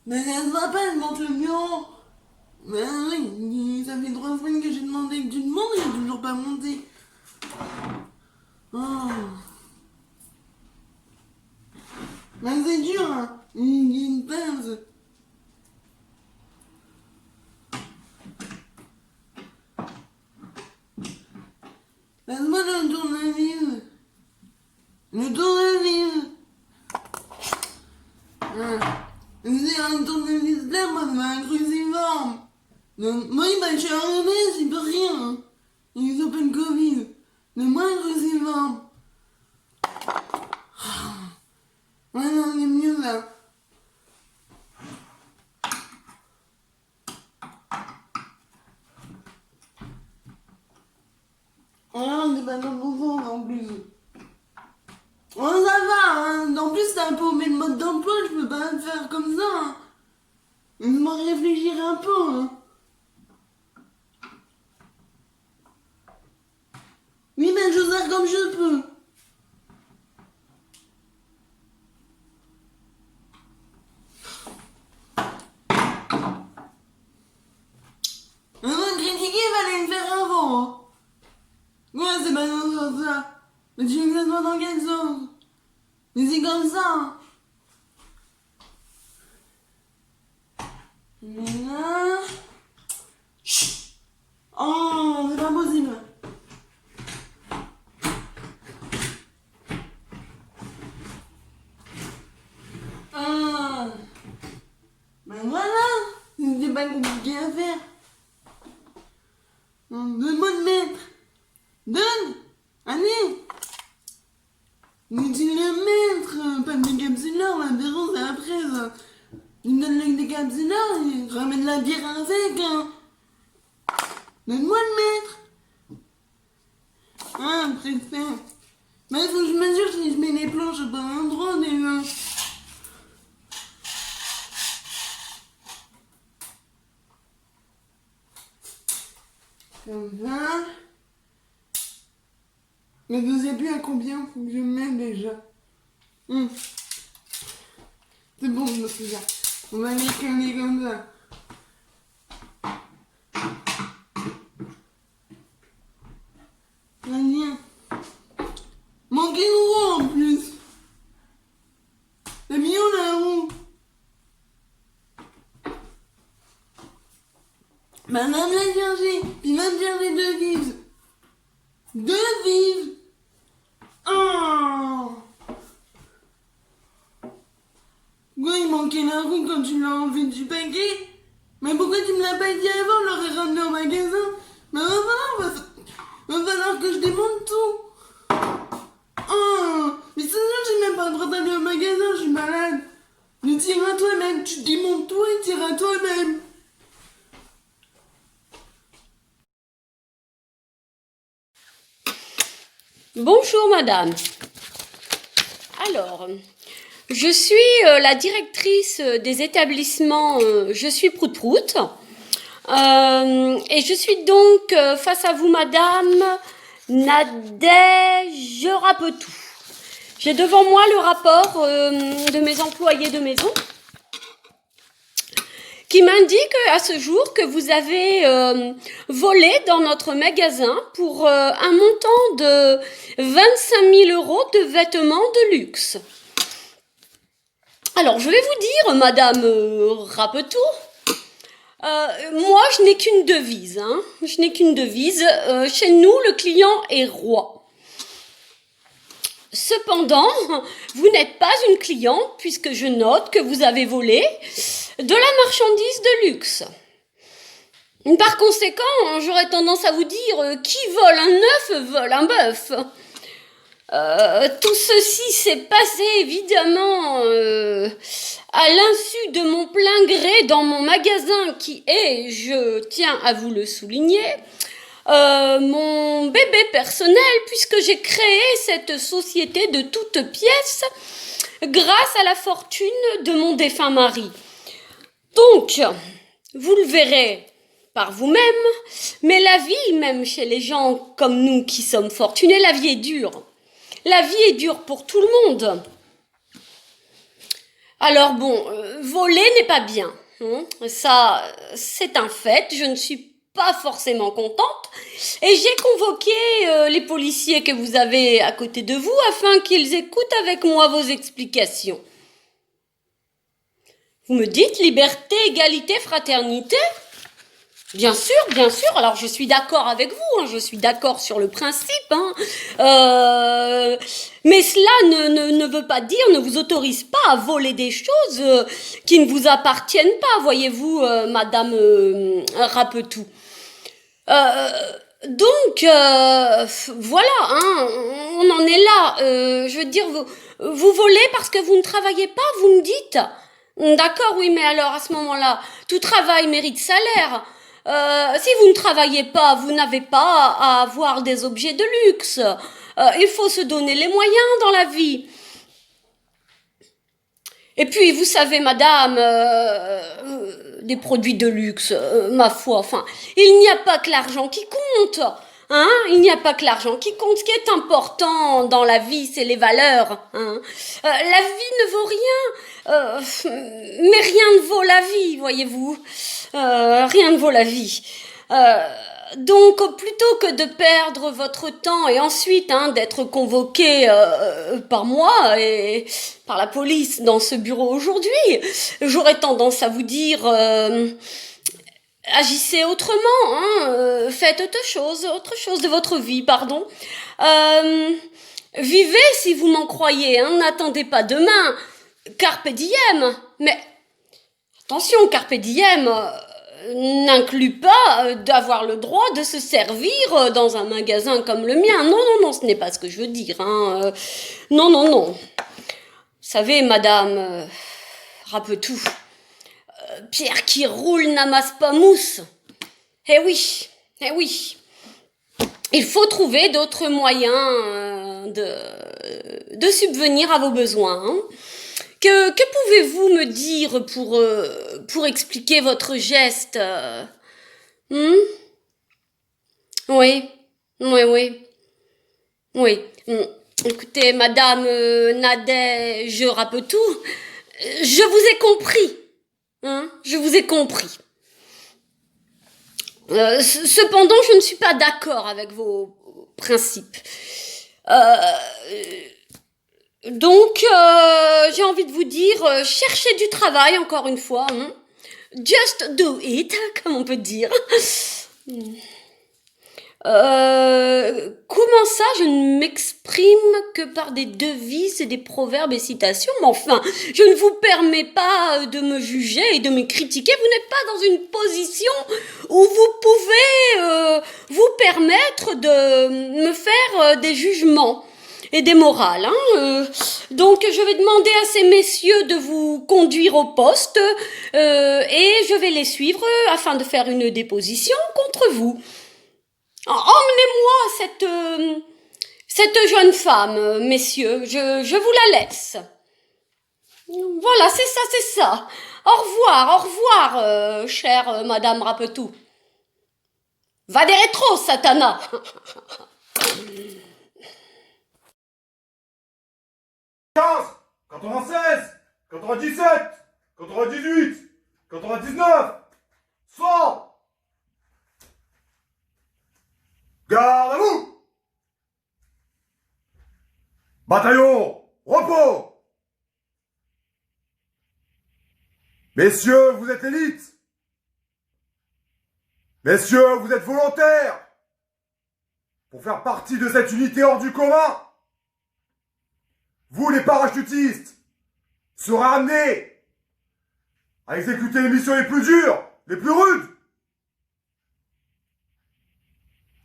Mais ça se voit pas, je monte le bureau. Ben oui, ça fait 3 semaines que j'ai demandé que tu te montes et il est toujours pas monté. Oh. Ben c'est dur, hein. Il y a une pince. Passe-moi le tournevis. Le tournevis. C'est un tournevis là, moi, c'est un cruciforme. Donc, moi, ben, je suis arrivé, j'y peux rien. Ils s'appellent Covid. Mais moi, un cruciforme. Ouais, non, c'est mieux là. Oh, c'est pas dans mon sens en plus. Oh, ça va, hein. En plus, c'est un peu le mode d'emploi, je peux pas le faire comme ça. Hein. Je m'en réfléchir un peu. Hein. Oui, mais je sers comme je peux. Avant de critiquer, il fallait le faire avant. Hein. Ouais, c'est pas dans ce sens-là. Mais tu veux que ça soit dans quel sens? Mais c'est comme ça. Hein. Mais là... Chut. Oh, c'est pas possible. Ah. Ben voilà. C'était pas compliqué à faire. Donne-moi le maître. Donne. Allez. Mais tu le maître. Pas de décapsuleur, l'apéro c'est après ça. Il me donne le décapsuleur, il ramène la bière avec. Hein. Donne-moi le maître. Ah, préfère. Mais il faut que je mesure si je mets les planches à pas un endroit déjà. Comme ça. Mais je sais plus à combien faut que je mette déjà. C'est bon, je me souviens. On va les caler comme ça. Rien. Manqué une roue en plus. T'as mis où la roue? Madame la chercher. Puis va me chercher 2 vis. 2 vis. Oh. Pourquoi il manquait la roue quand tu l'as enlevé du paquet? Mais pourquoi tu me l'as pas dit avant? On l'aurait ramené au magasin. Mais va falloir que je démonte tout. Oh. Mais sinon j'ai même pas le droit d'aller au magasin, je suis malade. Mais tire à toi-même, tu démontes tout et tire à toi-même. Bonjour madame. Alors, je suis la directrice des établissements Je suis Prout Prout. Et je suis donc face à vous madame Nadège Rapetou. J'ai devant moi le rapport de mes employés de maison qui m'indique à ce jour que vous avez volé dans notre magasin pour un montant de 25 000 € de vêtements de luxe. Alors, je vais vous dire, madame Rapetou, moi, je n'ai qu'une devise. Hein. Je n'ai qu'une devise. Chez nous, le client est roi. Cependant, vous n'êtes pas une cliente puisque je note que vous avez volé de la marchandise de luxe. Par conséquent, j'aurais tendance à vous dire qui vole un œuf vole un bœuf. Tout ceci s'est passé évidemment à l'insu de mon plein gré dans mon magasin qui est, je tiens à vous le souligner, mon bébé personnel puisque j'ai créé cette société de toutes pièces grâce à la fortune de mon défunt mari. Donc, vous le verrez par vous-même, mais la vie, même chez les gens comme nous qui sommes fortunés, la vie est dure. La vie est dure pour tout le monde. Alors bon, voler n'est pas bien. Ça, c'est un fait. Je ne suis pas forcément contente. Et j'ai convoqué les policiers que vous avez à côté de vous afin qu'ils écoutent avec moi vos explications. Vous me dites liberté, égalité, fraternité ? Bien sûr, bien sûr. Alors je suis d'accord avec vous, je suis d'accord sur le principe, mais cela ne veut pas dire, ne vous autorise pas à voler des choses qui ne vous appartiennent pas, voyez-vous, Madame Rapetou. Donc voilà, on en est là. Je veux dire, vous volez parce que vous ne travaillez pas, vous me dites. D'accord, oui, mais alors à ce moment-là, tout travail mérite salaire. Si vous ne travaillez pas, vous n'avez pas à avoir des objets de luxe. Il faut se donner les moyens dans la vie. Et puis, vous savez, madame, des produits de luxe, ma foi, enfin, il n'y a pas que l'argent qui compte. Il n'y a pas que l'argent qui compte. Ce qui est important dans la vie, c'est les valeurs. La vie ne vaut rien, mais rien ne vaut la vie, voyez-vous. Rien ne vaut la vie. Donc, plutôt que de perdre votre temps et ensuite d'être convoqué par moi et par la police dans ce bureau aujourd'hui, j'aurais tendance à vous dire agissez autrement, faites autre chose de votre vie, pardon. Vivez si vous m'en croyez, n'attendez pas demain. Carpe diem, mais attention, carpe diem n'inclut pas d'avoir le droit de se servir dans un magasin comme le mien. Non, ce n'est pas ce que je veux dire. Non. Vous savez, madame Rapetou, pierre qui roule n'amasse pas mousse. Eh oui. Il faut trouver d'autres moyens de subvenir à vos besoins. Que pouvez-vous me dire pour expliquer votre geste Oui. Écoutez, madame Nadège Rapetou, je vous ai compris. Je vous ai compris. Cependant, je ne suis pas d'accord avec vos principes. Donc, j'ai envie de vous dire, cherchez du travail, encore une fois. Just do it, comme on peut dire. Comment ça, je ne m'exprime que par des devises et des proverbes et citations? Mais enfin, je ne vous permets pas de me juger et de me critiquer. Vous n'êtes pas dans une position où vous pouvez vous permettre de me faire des jugements et des morales. Donc, je vais demander à ces messieurs de vous conduire au poste et je vais les suivre afin de faire une déposition contre vous. Emmenez-moi cette jeune femme, messieurs, je vous la laisse. Voilà, c'est ça. Au revoir, chère madame Rapetou. Va des rétros, Satana. 15, 96, 97, 98, 99, 100. Garde à vous! Bataillon, repos! Messieurs, vous êtes élite! Messieurs, vous êtes volontaires! Pour faire partie de cette unité hors du commun! Vous, les parachutistes, serez amenés à exécuter les missions les plus dures, les plus rudes!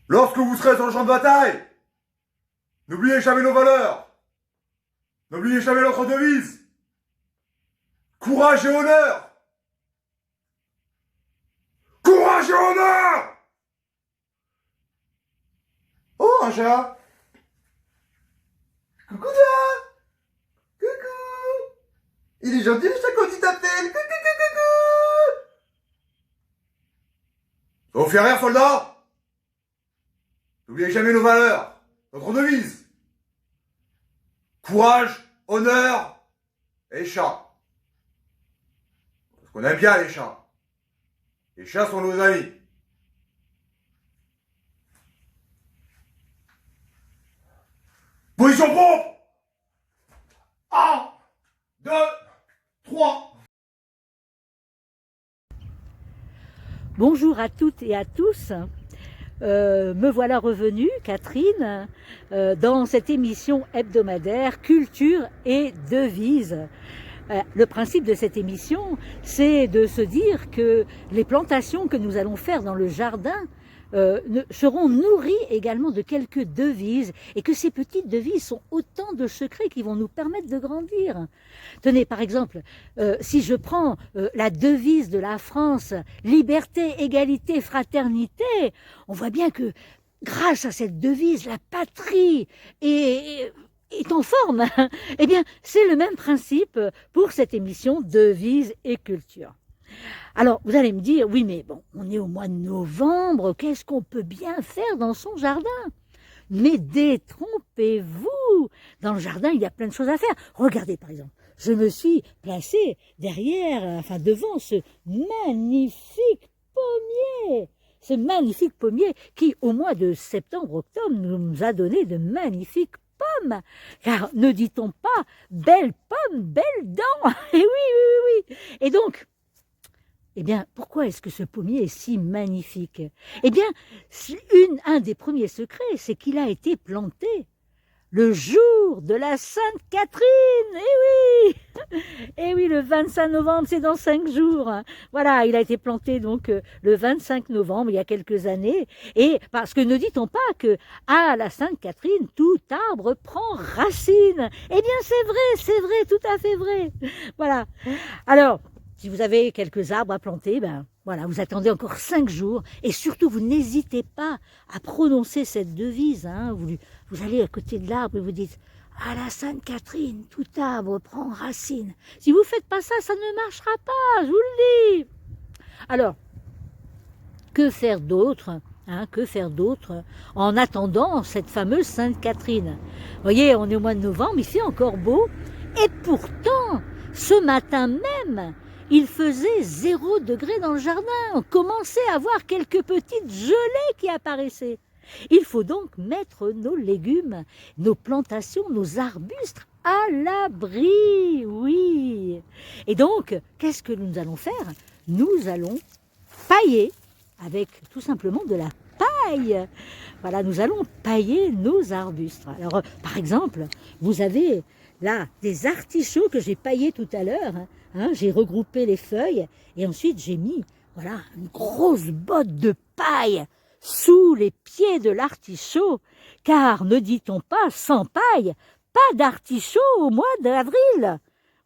Lorsque vous serez sur le champ de bataille, n'oubliez jamais nos valeurs. N'oubliez jamais notre devise. Courage et honneur. Courage et honneur! Oh! un chat. Coucou toi. Coucou. Il est gentil le chat quand il t'appelle. Coucou, coucou, coucou. Ça vous fait rire, soldat? N'oubliez jamais nos valeurs, notre devise. Courage, honneur et chat. Parce qu'on aime bien les chats. Les chats sont nos amis. Position pompe. 1, 2, 3. Bonjour à toutes et à tous. Me voilà revenue, Catherine, dans cette émission hebdomadaire Culture et Devises. Le principe de cette émission, c'est de se dire que les plantations que nous allons faire dans le jardin seront nourries également de quelques devises et que ces petites devises sont autant de secrets qui vont nous permettre de grandir. Tenez, par exemple, si je prends la devise de la France, liberté, égalité, fraternité, on voit bien que grâce à cette devise, la patrie est en forme. Eh bien, c'est le même principe pour cette émission Devises et Culture. Alors, vous allez me dire, oui, mais bon, on est au mois de novembre, qu'est-ce qu'on peut bien faire dans son jardin? Mais détrompez-vous! Dans le jardin, il y a plein de choses à faire. Regardez, par exemple, je me suis placée devant ce magnifique pommier. Ce magnifique pommier qui, au mois de septembre-octobre, nous a donné de magnifiques pommes. Car ne dit-on pas belle pomme, belle dent? Et oui. Et donc, eh bien, pourquoi est-ce que ce pommier est si magnifique? Eh bien, un des premiers secrets, c'est qu'il a été planté le jour de la Sainte-Catherine. Eh oui, le 25 novembre, c'est dans 5 jours. Voilà, il a été planté donc le 25 novembre, il y a quelques années. Et parce que ne dit-on pas que à la Sainte-Catherine, tout arbre prend racine? Eh bien, c'est vrai, tout à fait vrai. Voilà. Alors, si vous avez quelques arbres à planter, voilà, vous attendez encore 5 jours et surtout vous n'hésitez pas à prononcer cette devise. Vous allez à côté de l'arbre et vous dites « À la Sainte-Catherine, tout arbre prend racine ». Si vous ne faites pas ça, ça ne marchera pas, je vous le dis. Alors, que faire d'autre en attendant cette fameuse Sainte-Catherine? Vous voyez, on est au mois de novembre, il fait encore beau et pourtant, ce matin même, il faisait 0 degré dans le jardin. On commençait à voir quelques petites gelées qui apparaissaient. Il faut donc mettre nos légumes, nos plantations, nos arbustes à l'abri. Oui. Et donc, qu'est-ce que nous allons faire? Nous allons pailler avec tout simplement de la paille. Voilà, nous allons pailler nos arbustes. Alors, par exemple, vous avez là des artichauts que j'ai paillés tout à l'heure. J'ai regroupé les feuilles et ensuite j'ai mis une grosse botte de paille sous les pieds de l'artichaut, car ne dit-on pas sans paille, pas d'artichaut au mois d'avril?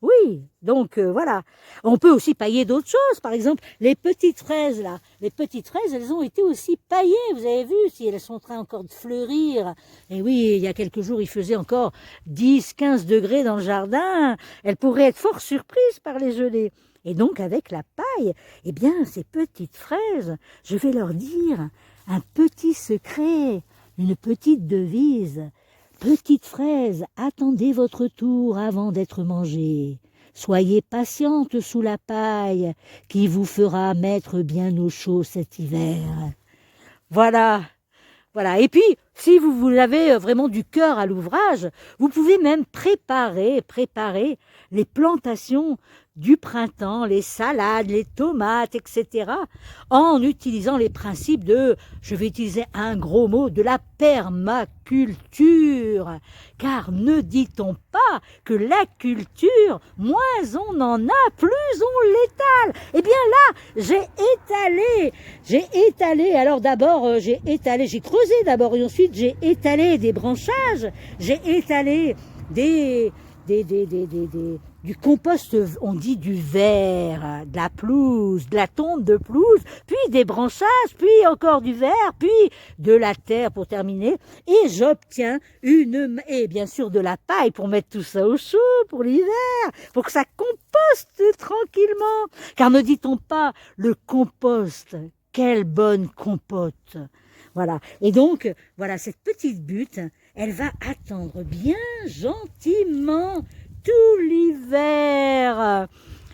Oui, donc voilà. On peut aussi pailler d'autres choses, par exemple les petites fraises là. Les petites fraises, elles ont été aussi paillées, vous avez vu, si elles sont en train encore de fleurir. Et oui, il y a quelques jours, il faisait encore 10-15 degrés dans le jardin. Elles pourraient être fort surprises par les gelées. Et donc avec la paille, eh bien ces petites fraises, je vais leur dire un petit secret, une petite devise. Petite fraise, attendez votre tour avant d'être mangée. Soyez patiente sous la paille, qui vous fera mettre bien au chaud cet hiver. Voilà. Et puis, si vous avez vraiment du cœur à l'ouvrage, vous pouvez même préparer les plantations du printemps, les salades, les tomates, etc., en utilisant les principes je vais utiliser un gros mot, de la permaculture. Car ne dit-on pas que la culture, moins on en a, plus on l'étale? Eh bien là, j'ai étalé, alors d'abord j'ai creusé d'abord et ensuite j'ai étalé des branchages, j'ai étalé du compost, on dit du verre, de la pelouse, de la tombe de pelouse, puis des branchages, puis encore du verre, puis de la terre pour terminer, et j'obtiens et bien sûr de la paille pour mettre tout ça au chaud pour l'hiver, pour que ça composte tranquillement. Car ne dit-on pas le compost, quelle bonne compote. Voilà. Et donc, voilà, cette petite butte, elle va attendre bien gentiment tout l'hiver.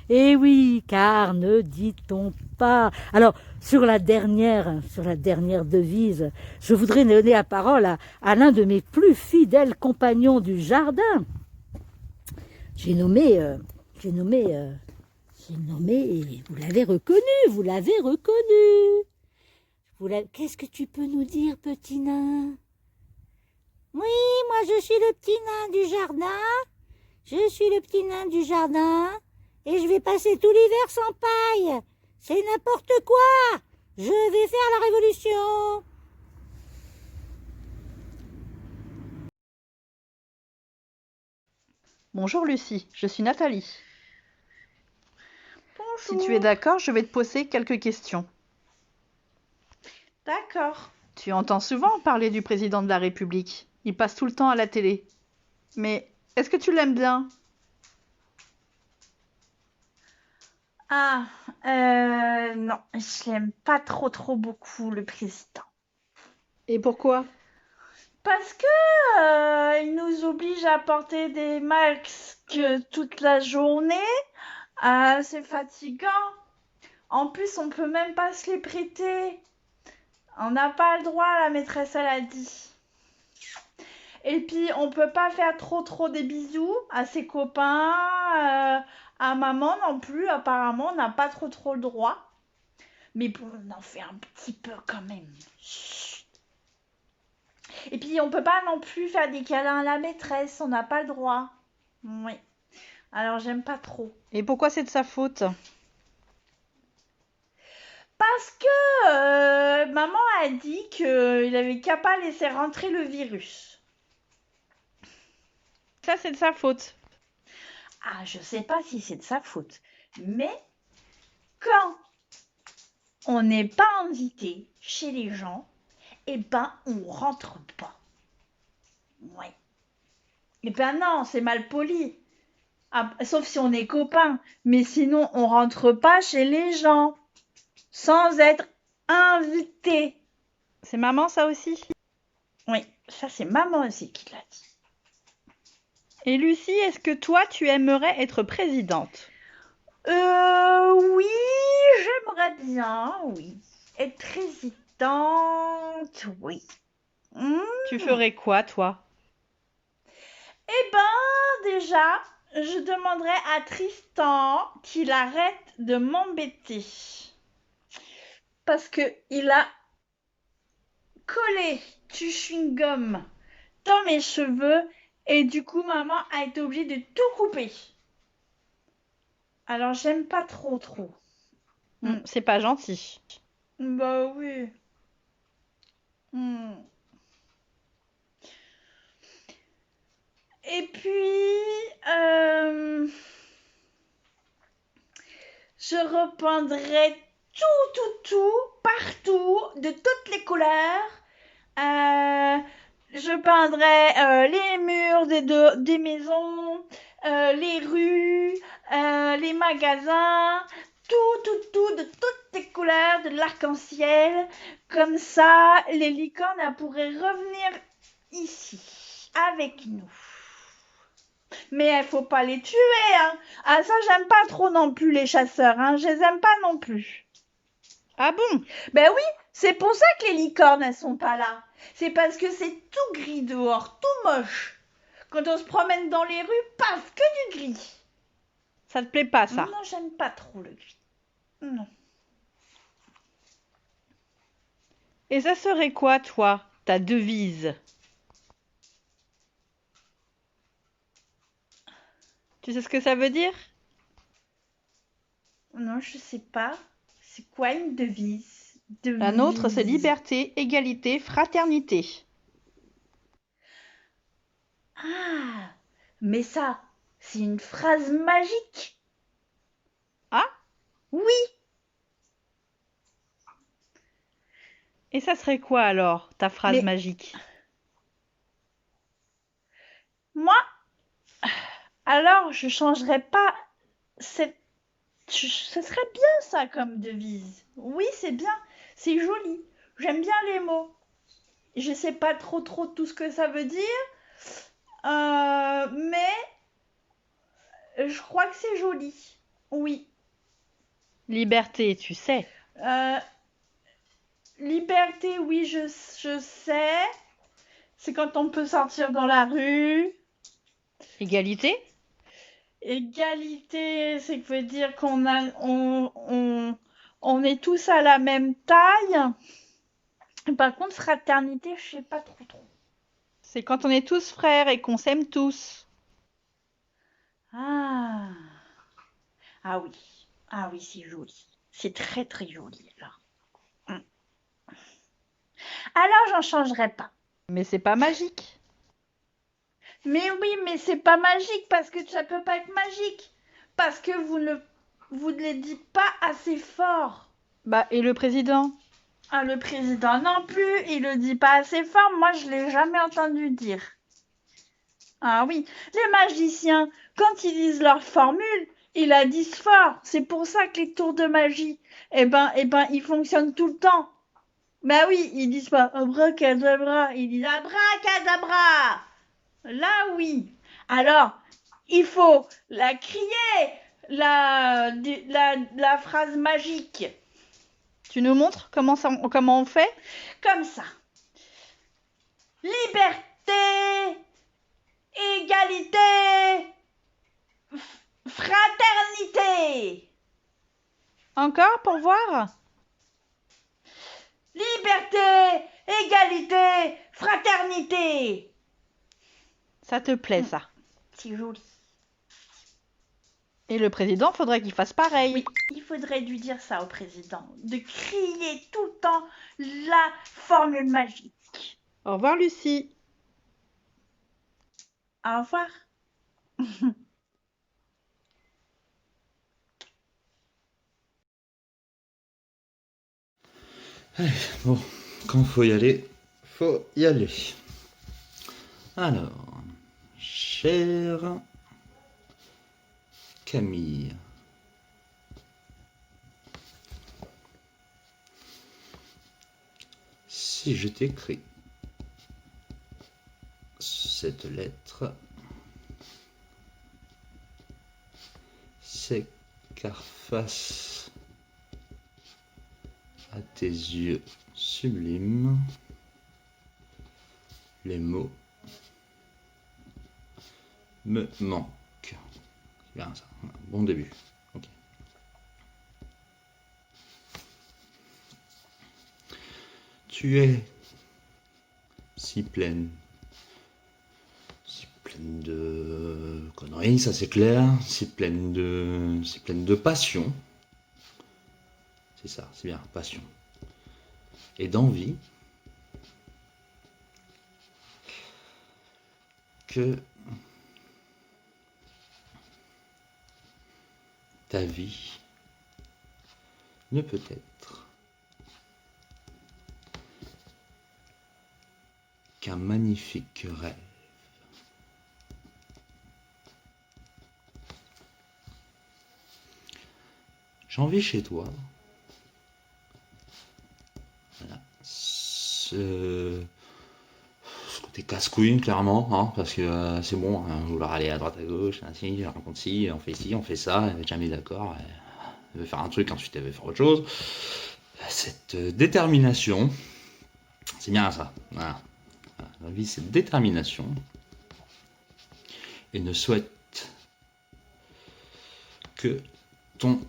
Et oui, car ne dit-on pas. Alors, sur la dernière devise, je voudrais donner la parole à l'un de mes plus fidèles compagnons du jardin. J'ai nommé, vous l'avez reconnu. Qu'est-ce que tu peux nous dire, petit nain? Oui, moi je suis le petit nain du jardin. Je suis le petit nain du jardin et je vais passer tout l'hiver sans paille. C'est n'importe quoi. Je vais faire la révolution. Bonjour Lucie, je suis Nathalie. Bonjour. Si tu es d'accord, je vais te poser quelques questions. D'accord. Tu entends souvent parler du président de la République. Il passe tout le temps à la télé. Mais est-ce que tu l'aimes bien? Ah, non, je l'aime pas trop beaucoup, le président. Et pourquoi? Parce que il nous oblige à porter des masques toute la journée. C'est fatigant. En plus, on peut même pas se les prêter. On n'a pas le droit, la maîtresse, elle a dit. Et puis, on peut pas faire trop des bisous à ses copains, à maman non plus. Apparemment, on n'a pas trop le droit. Mais bon, on en fait un petit peu quand même. Chut. Et puis, on peut pas non plus faire des câlins à la maîtresse. On n'a pas le droit. Oui. Alors, j'aime pas trop. Et pourquoi c'est de sa faute? Parce que maman a dit qu'il avait qu'à pas laisser rentrer le virus. Ça, c'est de sa faute. Ah, je sais pas si c'est de sa faute. Mais quand on n'est pas invité chez les gens, eh ben, on rentre pas. Oui. Eh ben non, c'est mal poli. Ah, sauf si on est copains. Mais sinon, on rentre pas chez les gens. Sans être invité. C'est maman, ça aussi? Oui, ça c'est maman aussi qui l'a dit. Et Lucie, est-ce que toi, tu aimerais être présidente? Oui, j'aimerais bien, oui. Être présidente, oui. Tu ferais quoi, toi? Eh ben, déjà, je demanderais à Tristan qu'il arrête de m'embêter. Parce que il a collé du chewing-gum dans mes cheveux et du coup, maman a été obligée de tout couper. Alors, j'aime pas trop. C'est pas gentil. Bah oui. Et puis, je repeindrai tout, partout, de toutes les couleurs. Je peindrai les murs des maisons, les rues, les magasins, tout, de toutes les couleurs, de l'arc-en-ciel. Comme ça, les licornes elles pourraient revenir ici, avec nous. Mais il faut pas les tuer, hein. Ah, ça, j'aime pas trop non plus, les chasseurs, hein. Je les aime pas non plus. Ah bon? Ben oui, c'est pour ça que les licornes, elles sont pas là. C'est parce que c'est tout gris dehors, tout moche. Quand on se promène dans les rues, paf, que du gris. Ça te plaît pas, ça? Non, j'aime pas trop le gris. Non. Et ça serait quoi, toi, ta devise? Tu sais ce que ça veut dire? Non, je sais pas. C'est quoi une devise? La nôtre, c'est liberté, égalité, fraternité. Ah, mais ça, C'est une phrase magique. Ah, Oui, et ça serait quoi alors, ta phrase mais magique? moi, alors je changerais pas cette... Ce serait bien ça comme devise. Oui, c'est bien, c'est joli. J'aime bien les mots. Je sais pas trop tout ce que ça veut dire, mais je crois que c'est joli. Oui. Liberté, tu sais. Euh, liberté, oui, je sais. C'est quand on peut sortir dans la rue. Égalité? Égalité, c'est que veut dire on est tous à la même taille. Par contre, fraternité, je sais pas trop. C'est quand on est tous frères et qu'on s'aime tous. Ah, ah oui, ah oui, c'est joli. C'est très joli là. Mm. Alors, j'en changerai pas. Mais c'est pas magique. Mais oui, mais c'est pas magique parce que ça peut pas être magique. Parce que vous ne les dites pas assez fort. Bah, et le président? Ah, le président non plus, il le dit pas assez fort. Moi, je l'ai jamais entendu dire. Ah oui, les magiciens, quand ils disent leur formule, ils la disent fort. C'est pour ça que les tours de magie, ils fonctionnent tout le temps. Bah oui, ils disent pas abracadabra, ils disent abracadabra. Là, oui. Alors, il faut la crier, la phrase magique. Tu nous montres comment on fait? Comme ça. Liberté, égalité, fraternité. Encore pour voir? Liberté, égalité, fraternité. Ça te plaît, ça? C'est joli. Et le président, faudrait qu'il fasse pareil. Oui, il faudrait lui dire ça au président, de crier tout le temps la formule magique. Au revoir, Lucie. Au revoir. Allez, bon, quand faut y aller, faut y aller. Alors, chère Camille, si je t'écris cette lettre, c'est car face à tes yeux sublimes, les mots me manquent. C'est bien ça, bon début. Ok. Tu es si pleine de conneries, ça c'est clair, si pleine de passion. C'est ça, c'est bien, passion. Et d'envie que ta vie ne peut être qu'un magnifique rêve. J'envie chez toi ce côté casse-couille, clairement, hein, parce que c'est bon, hein, vouloir aller à droite à gauche, ainsi, raconte ci, on fait ci, on fait ça, elle n'est jamais d'accord, elle veut faire un truc, ensuite elle veut faire autre chose. Cette détermination, c'est bien ça, voilà. La vie, c'est détermination, et ne souhaite que ton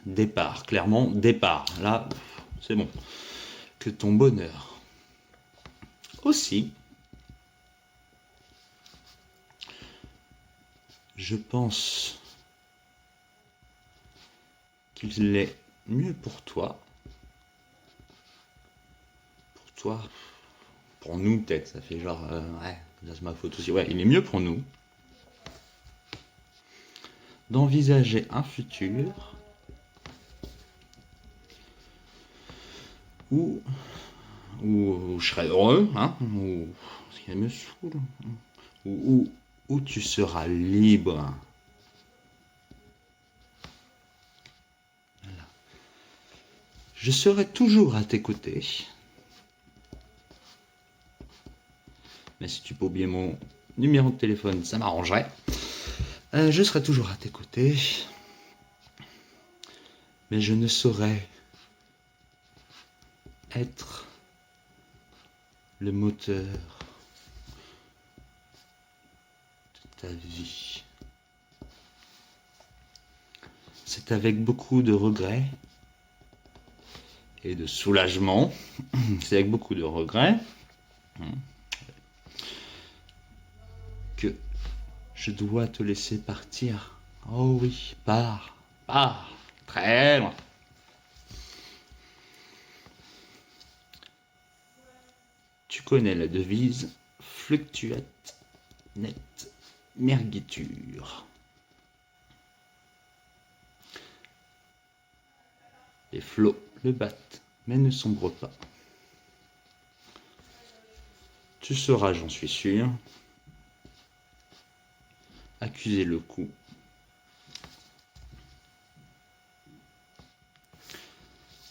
départ, clairement, départ, là, c'est bon, que ton bonheur. Aussi, je pense qu'il est mieux pour toi, pour nous peut-être, ça fait genre, ouais, c'est ma faute aussi, ouais, il est mieux pour nous d'envisager un futur où je serai heureux, hein, où ce qui me saoule, où tu seras libre. Voilà. Je serai toujours à tes côtés. Mais si tu peux oublier mon numéro de téléphone, ça m'arrangerait. Je serai toujours à tes côtés. Mais je ne saurais être le moteur de ta vie. C'est avec beaucoup de regrets et de soulagement, c'est avec beaucoup de regrets que je dois te laisser partir. Oh oui, pars, très loin. Tu connais la devise fluctuat net mergitur. Les flots le battent, mais ne sombre pas. Tu seras, j'en suis sûr, accuser le coup.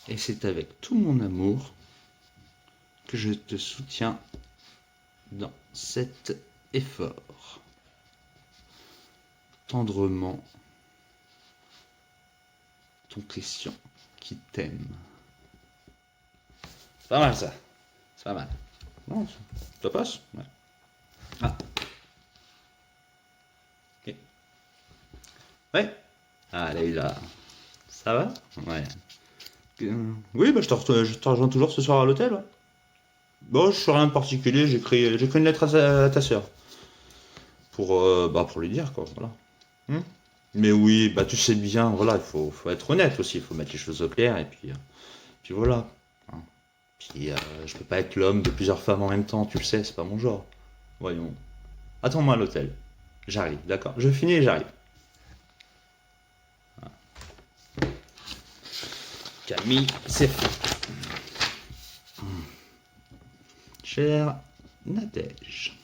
Et c'est avec tout mon amour que je te soutiens dans cet effort. Tendrement, ton Christian qui t'aime. C'est pas mal ça. C'est pas mal. Non, ça passe. Ouais. Ah. Ok. Ouais. Ah, là. Ça va? Ouais. Oui, bah je te rejoins toujours ce soir à l'hôtel. Ouais. Bon, je fais rien de particulier. J'écris une lettre à ta sœur. Pour lui dire, quoi. Voilà. Mais oui, bah tu sais bien, voilà, il faut être honnête aussi. Il faut mettre les choses au clair. Et puis voilà. Hein. Puis je peux pas être l'homme de plusieurs femmes en même temps. Tu le sais, c'est pas mon genre. Voyons. Attends-moi à l'hôtel. J'arrive, d'accord? Je finis et j'arrive. Camille, c'est fait. Cher Nadège.